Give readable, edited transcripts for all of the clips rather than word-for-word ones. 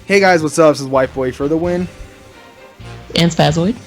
Hey guys, what's up? This is White Boy for the win. And Spazoid.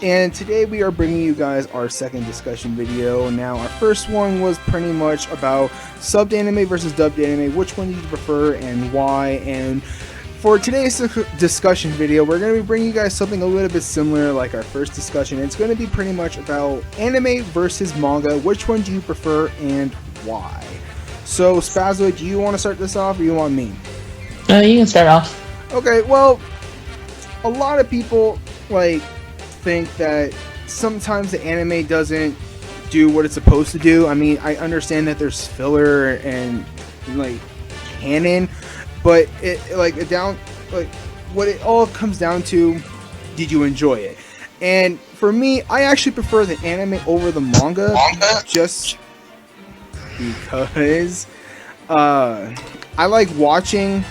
And today we are bringing you guys our second discussion video. Now, our first one was pretty much about subbed anime versus dubbed anime. Which one do you prefer and why? And for today's discussion video, we're going to be bringing you guys something a little bit similar like our first discussion. It's going to be pretty much about anime versus manga. Which one do you prefer and why? So, Spazoid, do you want to start this off or you want me? You can start off. Okay, well, a lot of people think that sometimes the anime doesn't do what it's supposed to do. I mean, I understand that there's filler and canon, but what it all comes down to, did you enjoy it? And for me, I actually prefer the anime over the manga, just because I like watching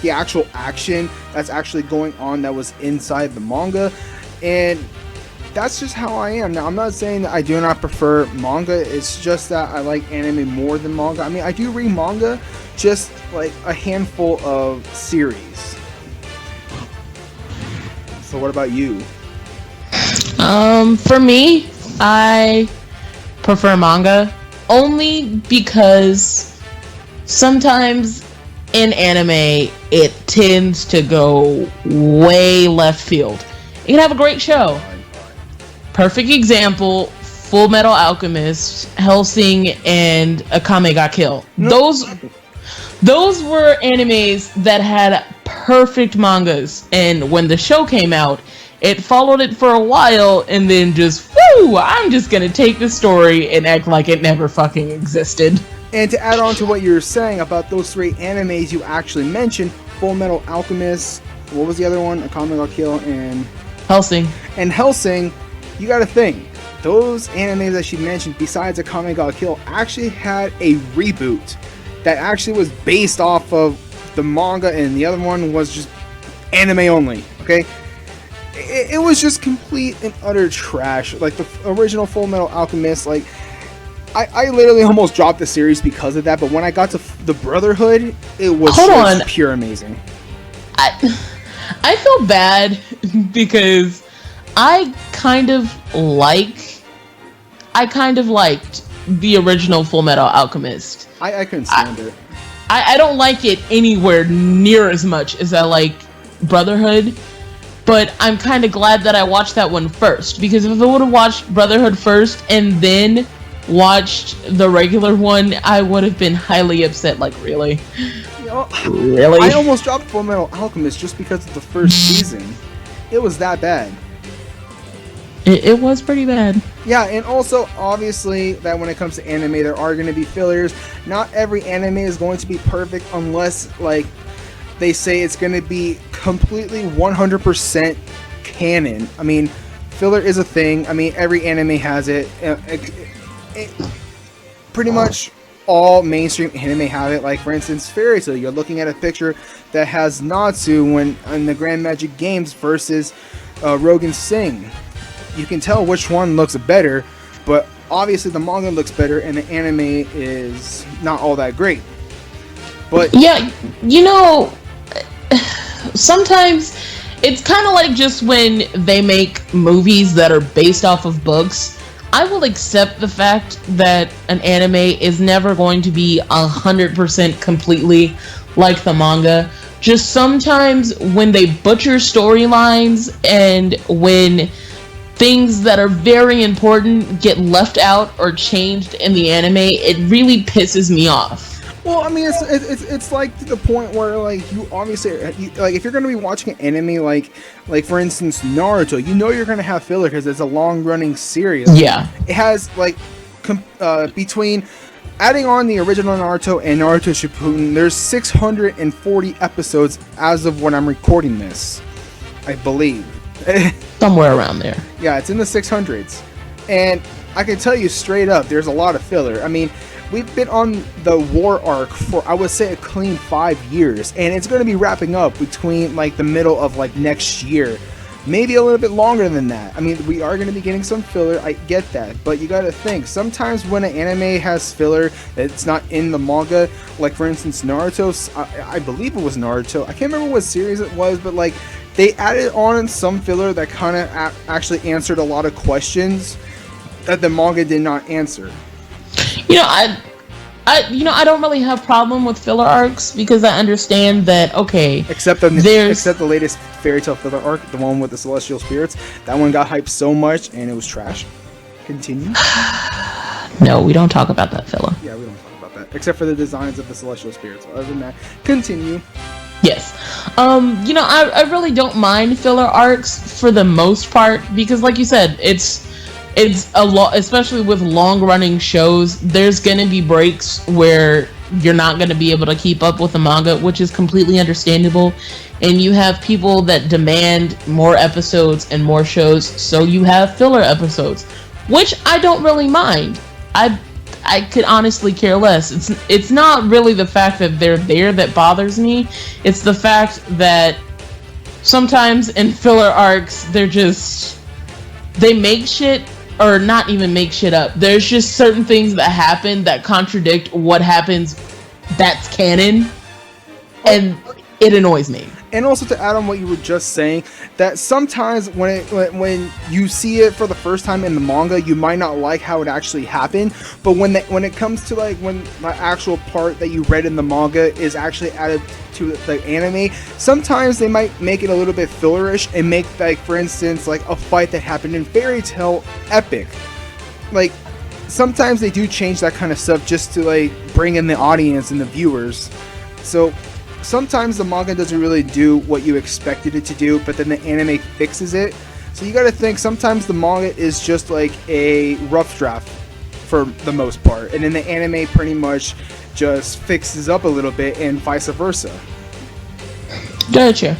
the actual action that's actually going on that was inside the manga, and that's just how I am. Now, I'm not saying that I do not prefer manga, it's just that I like anime more than manga. I mean, I do read manga, just a handful of series. So what about you? For me, I prefer manga only because sometimes in anime it tends to go way left field. You can have a great show. Perfect example, Full Metal Alchemist, Hellsing, and Akame ga Kill. Those were animes that had perfect mangas, and when the show came out, it followed it for a while, and then just, I'm just gonna take the story and act like it never fucking existed. And to add on to what you were saying about those three animes you actually mentioned, Full Metal Alchemist, what was the other one? Akame ga Kill and Hellsing. And Hellsing, you gotta think, those animes that she mentioned, besides Akame ga Kill, actually had a reboot that actually was based off of the manga, and the other one was just anime only, okay? It was just complete and utter trash. Like the original Full Metal Alchemist, I literally almost dropped the series because of that, but when I got to the Brotherhood, it was just pure amazing. I feel bad because I kind of liked the original Full Metal Alchemist. I couldn't stand it. I don't like it anywhere near as much as I like Brotherhood, but I'm kind of glad that I watched that one first, because if I would have watched Brotherhood first and then watched the regular one, I would have been highly upset. Really? Really? I almost dropped Full Metal Alchemist just because of the first season. It was that bad. It was pretty bad. Yeah, and also, obviously, that when it comes to anime, there are going to be fillers. Not every anime is going to be perfect unless, they say it's going to be completely 100% canon. I mean, filler is a thing. I mean, every anime has it. Pretty much all mainstream anime have it. Like, for instance, Fairy Tail. You're looking at a picture that has Natsu in the Grand Magic Games versus Rogan Singh. You can tell which one looks better, but obviously the manga looks better and the anime is not all that great. But yeah, sometimes it's kind of like just when they make movies that are based off of books. I will accept the fact that an anime is never going to be 100% completely like the manga. Just sometimes when they butcher storylines and when things that are very important get left out or changed in the anime, it really pisses me off. Well, I mean, it's to the point where you obviously if you're gonna be watching an anime like for instance Naruto, you're gonna have filler because it's a long running series. Yeah, it has between adding on the original Naruto and Naruto Shippuden, there's 640 episodes as of when I'm recording this, I believe. Somewhere around there. Yeah, it's in the 600s, and I can tell you straight up, there's a lot of filler. I mean, we've been on the war arc for, I would say, a clean 5 years, and it's going to be wrapping up between the middle of next year. maybe a little bit longer than that. I mean, we are going to be getting some filler, I get that, but you got to think, sometimes when an anime has filler that's not in the manga, like for instance Naruto, I believe it was Naruto, I can't remember what series it was, but like they added on some filler that kind of actually answered a lot of questions that the manga did not answer. You know, I don't really have problem with filler arcs because I understand that, okay, except the latest Fairy Tail filler arc, the one with the celestial spirits, that one got hyped so much and it was trash. Continue. No, we don't talk about that filler. Yeah, we don't talk about that, except for the designs of the celestial spirits. Other than that, continue. Yes. You know, I really don't mind filler arcs for the most part because, like you said, it's a lot, especially with long-running shows. There's gonna be breaks where you're not gonna be able to keep up with the manga, which is completely understandable. And you have people that demand more episodes and more shows, so you have filler episodes, which I don't really mind. I could honestly care less. It's not really the fact that they're there that bothers me. It's the fact that sometimes in filler arcs, they make shit, or not even make shit up. There's just certain things that happen that contradict what happens that's canon, and it annoys me. And also to add on what you were just saying, that sometimes when you see it for the first time in the manga, you might not like how it actually happened. But when it comes to like when the actual part that you read in the manga is actually added to the anime, sometimes they might make it a little bit fillerish and make, like for instance, like a fight that happened in Fairy Tail epic. Like sometimes they do change that kind of stuff just to like bring in the audience and the viewers. So sometimes the manga doesn't really do what you expected it to do, but then the anime fixes it. So you gotta think, sometimes the manga is just like a rough draft for the most part, and then the anime pretty much just fixes up a little bit and vice versa. Gotcha.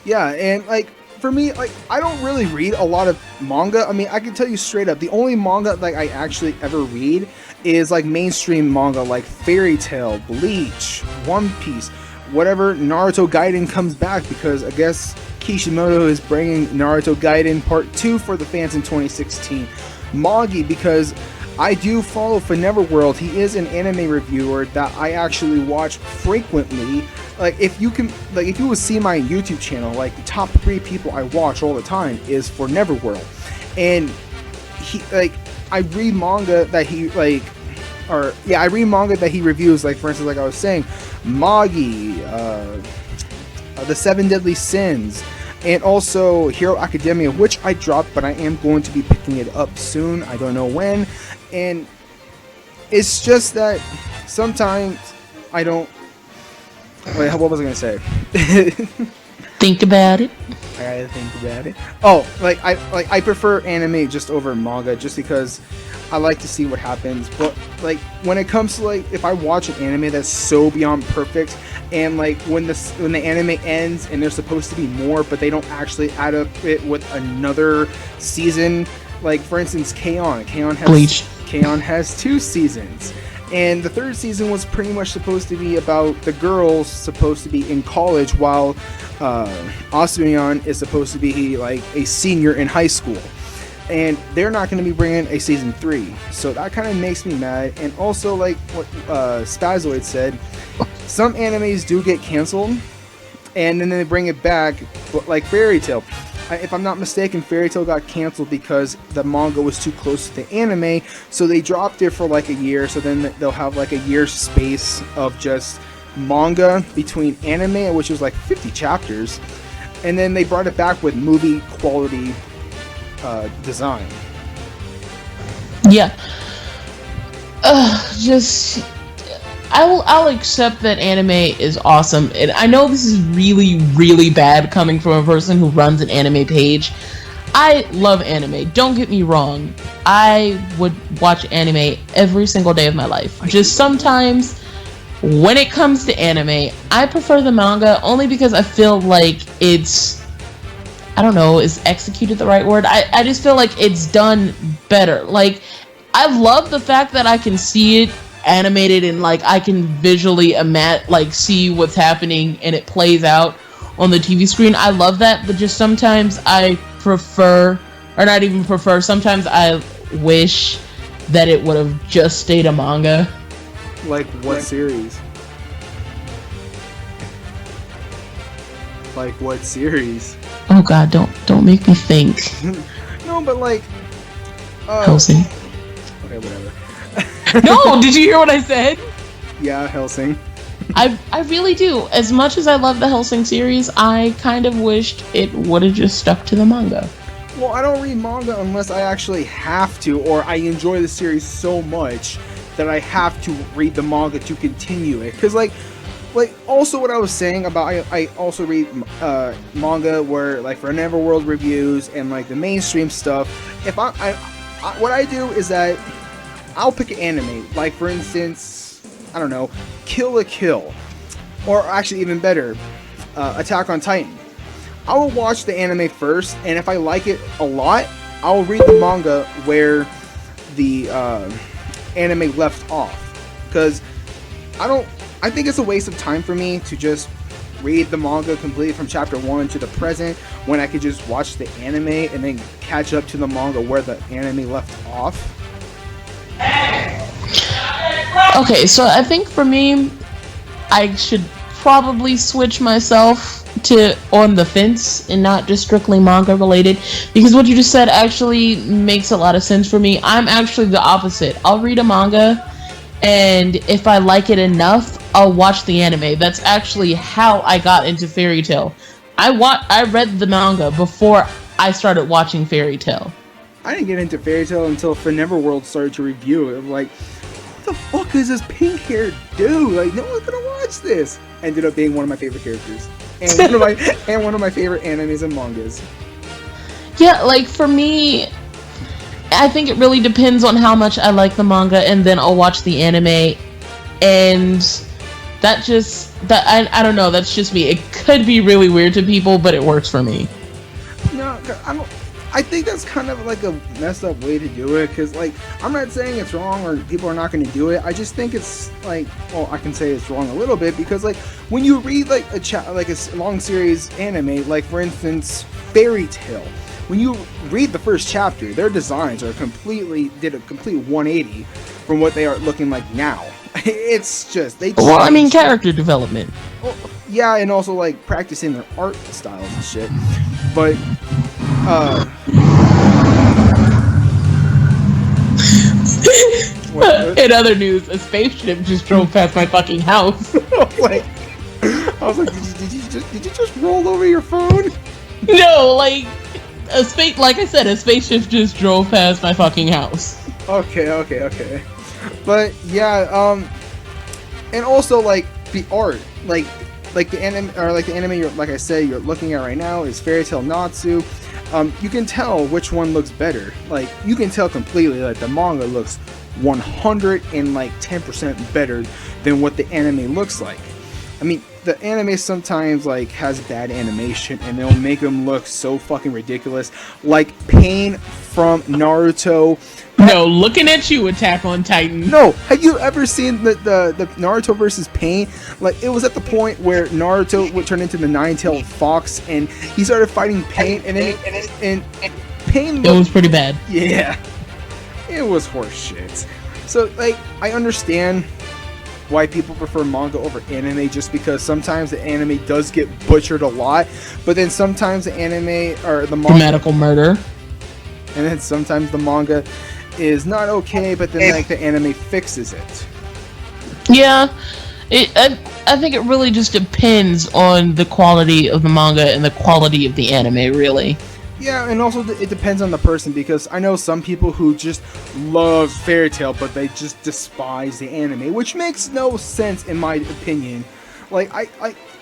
Yeah, and like for me, like I don't really read a lot of manga. I mean, I can tell you straight up, the only manga like I actually ever read is like mainstream manga like Fairy Tail, Bleach, One Piece, whatever. Naruto Gaiden comes back because I guess Kishimoto is bringing Naruto Gaiden Part 2 for the fans in 2016. Magi, because I do follow Neverworld. He is an anime reviewer that I actually watch frequently. Like if you would see my YouTube channel, like the top 3 people I watch all the time is for Neverworld. And I read manga that he I read manga that he reviews, like for instance, like I was saying, Magi, The Seven Deadly Sins, and also Hero Academia, which I dropped, but I am going to be picking it up soon. I don't know when. And it's just that sometimes I don't... Wait, what was I going to say? Think about it. I gotta think about it. Oh, I prefer anime just over manga, just because I like to see what happens. But like when it comes to like if I watch an anime that's so beyond perfect, and like when the anime ends and there's supposed to be more, but they don't actually add up it with another season. Like for instance, K-On! K-On! Has 2 seasons. And the 3rd season was pretty much supposed to be about the girls supposed to be in college, while Asuna is supposed to be like a senior in high school. And they're not going to be bringing a season 3. So that kind of makes me mad. And also, like what Spazoid said, some animes do get canceled, and then they bring it back, but like Fairy Tail. If I'm not mistaken, Fairy Tail got canceled because the manga was too close to the anime, so they dropped it for like a year, so then they'll have like a year's space of just manga between anime, which was like 50 chapters, and then they brought it back with movie quality design. Yeah. I'll accept that anime is awesome. And I know this is really, really bad coming from a person who runs an anime page. I love anime. Don't get me wrong. I would watch anime every single day of my life. Just sometimes, when it comes to anime, I prefer the manga only because I feel like it's... I don't know, is executed the right word? I just feel like it's done better. Like, I love the fact that I can see it animated and like I can visually see what's happening and it plays out, on the TV screen. I love that, but just sometimes I prefer, or not even prefer, sometimes I wish that it would have just stayed a manga. Like what series? Like what series? Oh god, don't make me think. No, but like Hellsing. Okay, whatever. No, did you hear what I said? Yeah, Hellsing. I really do. As much as I love the Hellsing series, I kind of wished it would have just stuck to the manga. Well, I don't read manga unless I actually have to, or I enjoy the series so much that I have to read the manga to continue it. Because, like also what I was saying about, I also read manga where, like, for Neverworld reviews and, like, the mainstream stuff. If what I do is that I'll pick an anime. Like, for instance, I don't know, Kill la Kill. Or actually, even better, Attack on Titan. I will watch the anime first, and if I like it a lot, I'll read the manga where the anime left off. Because I think it's a waste of time for me to just read the manga completely from chapter 1 to the present when I could just watch the anime and then catch up to the manga where the anime left off. Okay, so I think for me, I should probably switch myself to on the fence and not just strictly manga related, because what you just said actually makes a lot of sense for me. I'm actually the opposite. I'll read a manga, and if I like it enough, I'll watch the anime. That's actually how I got into Fairy Tail. I read the manga before I started watching Fairy Tail. I didn't get into Fairy Tail until For Neverworld started to review it. I'm like, what the fuck is this pink-haired dude? Like, no one's gonna watch this. Ended up being one of my favorite characters. And one of my favorite animes and mangas. Yeah, like, for me, I think it really depends on how much I like the manga, and then I'll watch the anime, and I don't know, that's just me. It could be really weird to people, but it works for me. No, I think that's kind of like a messed up way to do it, because, like, I'm not saying it's wrong or people are not going to do it. I just think it's like, well, I can say it's wrong a little bit, because, like, when you read like a long series anime, like, for instance, Fairy Tail, when you read the first chapter, their designs did a complete 180 from what they are looking like now. It's just well, I mean, character development. Well, yeah, and also like practicing their art styles and shit. But in other news, a spaceship just drove past my fucking house. I was like, did you just roll over your phone? No, like like I said, a spaceship just drove past my fucking house. Okay. But yeah, and also like the art, like the anime you're, like I said, you're looking at right now is Fairy Tail Natsu. You can tell which one looks better. Like, you can tell completely, like, the manga looks 110% better than what the anime looks like. I mean, the anime sometimes, like, has bad animation, and they'll make them look so fucking ridiculous. Like Pain from Naruto. No, looking at you, Attack on Titan. No, have you ever seen the Naruto versus Pain? Like, it was at the point where Naruto would turn into the nine-tailed fox, and he started fighting Pain, and then Pain. It was pretty bad. Yeah, it was horse shit. So, like, I understand why people prefer manga over anime, just because sometimes the anime does get butchered a lot, but then sometimes the anime or the manga, grammatical murder, and then sometimes the manga is not okay, but then like the anime fixes it. Yeah, I think it really just depends on the quality of the manga and the quality of the anime, really. Yeah, and also it depends on the person, because I know some people who just love Fairy Tail, but they just despise the anime, which makes no sense in my opinion. Like,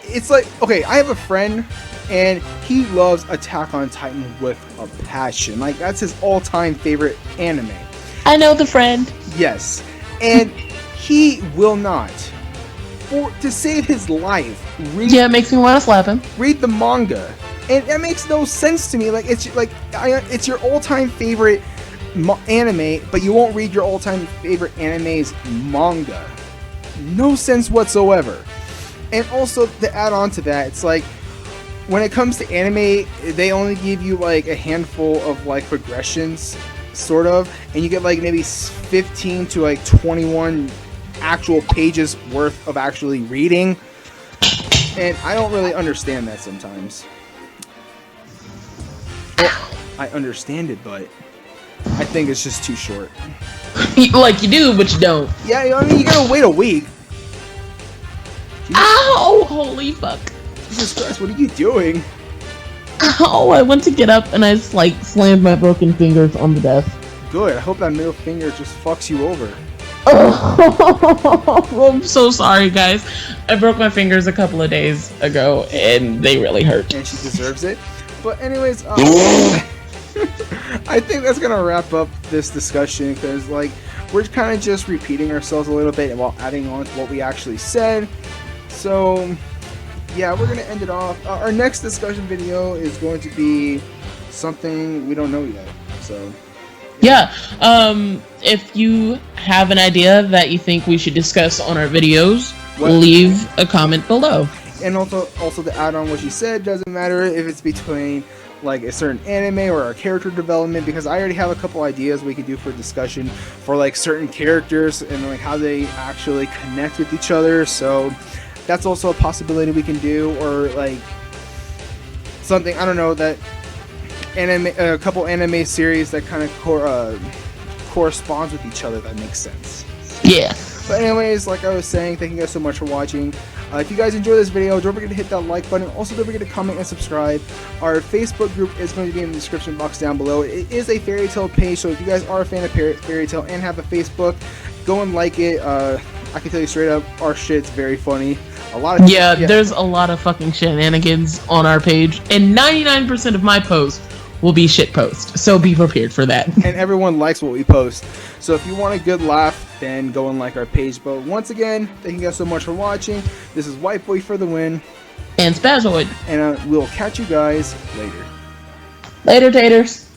it's like, okay, I have a friend, and he loves Attack on Titan with a passion. Like, that's his all-time favorite anime. I know the friend. Yes, and he will not, to save his life, it makes me want to slap him. Read the manga. And that makes no sense to me. Like, it's your all-time favorite anime, but you won't read your all-time favorite anime's manga. No sense whatsoever. And also, to add on to that, it's like, when it comes to anime, they only give you like a handful of like progressions, sort of, and you get like maybe 15 to like 21 actual pages worth of actually reading, and I don't really understand that sometimes. Well, I understand it, but I think it's just too short. Like you do, but you don't. Yeah, I mean, you gotta wait a week. Ow! Holy fuck. Jesus Christ, what are you doing? Ow, I went to get up and I like slammed my broken fingers on the desk. Good, I hope that middle finger just fucks you over. Oh, I'm so sorry, guys. I broke my fingers a couple of days ago and they really hurt. And she deserves it. But anyways, I think that's gonna wrap up this discussion, because like we're kind of just repeating ourselves a little bit while adding on to what we actually said. So yeah, we're gonna end it off. Our next discussion video is going to be something we don't know yet. So yeah, if you have an idea that you think we should discuss on our videos, leave a comment below. And also to add on what you said, doesn't matter if it's between like a certain anime or a character development, because I already have a couple ideas we could do for discussion for like certain characters and like how they actually connect with each other. So that's also a possibility we can do, or like something, I don't know, that anime, a couple anime series that kind of corresponds with each other, that makes sense. Yeah. But anyways, like I was saying, thank you guys so much for watching. If you guys enjoyed this video, don't forget to hit that like button. Also, don't forget to comment and subscribe. Our Facebook group is going to be in the description box down below. It is a fairy tale page, so if you guys are a fan of fairy tale and have a Facebook, go and like it. I can tell you straight up, our shit's very funny. Yeah, there's a lot of fucking shenanigans on our page, and 99% of my posts will be shit posts, so be prepared for that. And everyone likes what we post, so if you want a good laugh, then go and like our page. But once again, thank you guys so much for watching. This is White Boy for the win, and Spazoid, and we'll catch you guys later. Later, taters.